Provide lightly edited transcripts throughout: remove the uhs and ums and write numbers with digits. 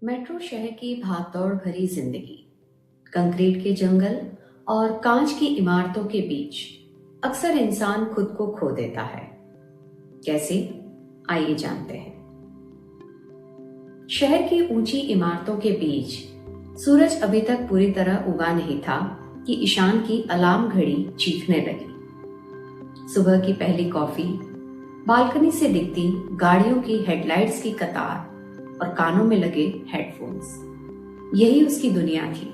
Metro शहर की भागदौड़ भरी जिंदगी, कंक्रीट के जंगल और कांच की इमारतों के बीच अक्सर इंसान खुद को खो देता है। कैसे? आइए जानते हैं। शहर की ऊंची इमारतों के बीच सूरज अभी तक पूरी तरह उगा नहीं था कि ईशान की अलार्म घड़ी चीखने लगी। सुबह की पहली कॉफी, बालकनी से दिखती गाड़ियों की हेडलाइट्स की कतार और कानों में लगे हेडफोन्स, यही उसकी दुनिया थी।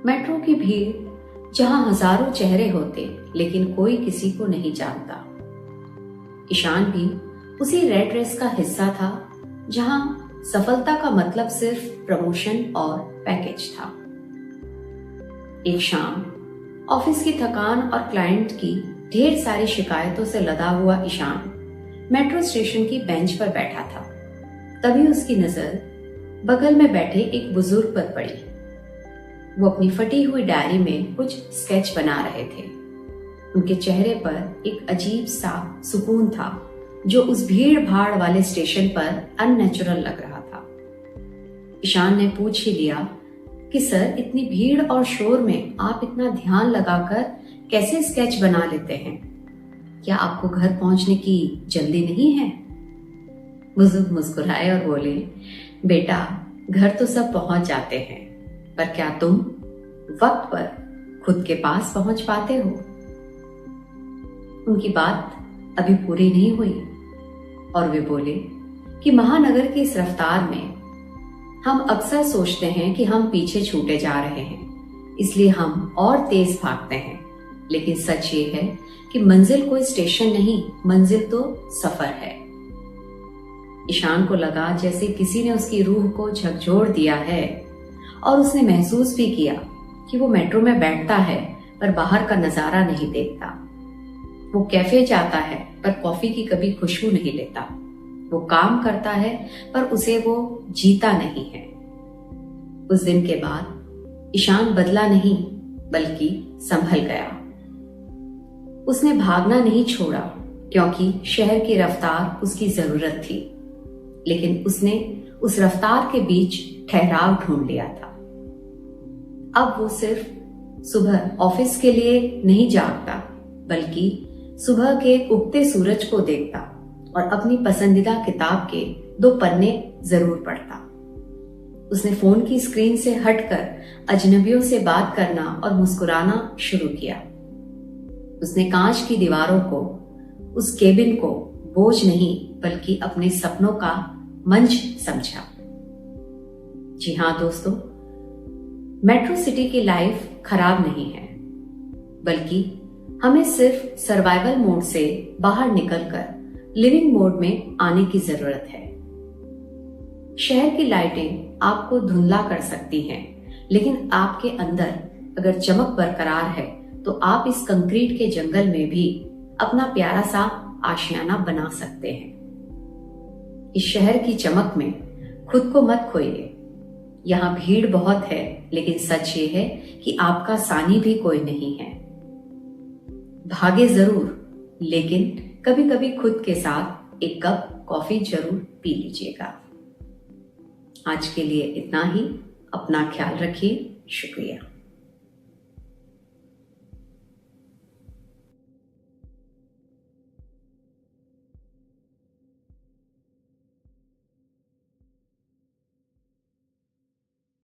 मेट्रो की भीड़, जहां हजारों चेहरे होते लेकिन कोई किसी को नहीं जानता। ईशान भी उसी रेड रेस का हिस्सा था, जहां सफलता का मतलब सिर्फ प्रमोशन और पैकेज था। एक शाम ऑफिस की थकान और क्लाइंट की ढेर सारी शिकायतों से लदा हुआ ईशान मेट्रो स्टेशन की बेंच पर बैठा था। तभी उसकी नजर बगल में बैठे एक बुजुर्ग पर पड़ी। वो अपनी फटी हुई डायरी में कुछ स्केच बना रहे थे। उनके चेहरे पर एक अजीब सा सुकून था, जो उस भीड़ भाड़ वाले स्टेशन पर अननेचुरल लग रहा था। ईशान ने पूछ ही लिया कि सर, इतनी भीड़ और शोर में आप इतना ध्यान लगाकर कैसे स्केच बना लेते हैं? क्या आपको घर पहुंचने की जल्दी नहीं है? बुजुर्ग मुस्कुराए और बोले, बेटा, घर तो सब पहुंच जाते हैं, पर क्या तुम वक्त पर खुद के पास पहुंच पाते हो? उनकी बात अभी पूरी नहीं हुई और वे बोले कि महानगर की इस रफ्तार में हम अक्सर सोचते हैं कि हम पीछे छूटे जा रहे हैं, इसलिए हम और तेज भागते हैं। लेकिन सच ये है कि मंजिल कोई स्टेशन नहीं, मंजिल तो सफर है। ईशान को लगा जैसे किसी ने उसकी रूह को झकझोर दिया है, और उसने महसूस भी किया कि वो मेट्रो में बैठता है पर बाहर का नजारा नहीं देखता। वो कैफे जाता है पर कॉफी की कभी खुशबू नहीं लेता। वो काम करता है पर उसे वो जीता नहीं है। उस दिन के बाद ईशान बदला नहीं, बल्कि संभल गया। उसने भागना नहीं छोड़ा, क्योंकि शहर की रफ्तार उसकी जरूरत थी, लेकिन उसने उस रफ्तार के बीच ठहराव ढूंढ लिया था। अब वो सिर्फ सुबह ऑफिस के लिए नहीं जागता, बल्कि सुबह के उगते सूरज को देखता और अपनी पसंदीदा किताब के 2 पन्ने जरूर पढ़ता। उसने फोन की स्क्रीन से हटकर अजनबियों से बात करना और मुस्कुराना शुरू किया। उसने कांच की दीवारों को, उस केबिन को बोझ नहीं बल्कि अपने सपनों का मंच समझा। जी हाँ दोस्तों, मेट्रो सिटी की लाइफ खराब नहीं है, बल्कि हमें सिर्फ सर्वाइवल मोड से बाहर निकलकर लिविंग मोड में आने की जरूरत है। शहर की लाइटें आपको धुंधला कर सकती हैं, लेकिन आपके अंदर अगर चमक बरकरार है तो आप इस कंक्रीट के जंगल में भी अपना प्यारा सा आशियाना बना सकते हैं। इस शहर की चमक में खुद को मत खोइए। यहाँ भीड़ बहुत है, लेकिन सच ये है कि आपका सानी भी कोई नहीं है। भागे जरूर, लेकिन कभी कभी खुद के साथ एक कप कॉफी जरूर पी लीजिएगा। आज के लिए इतना ही। अपना ख्याल रखिए। शुक्रिया।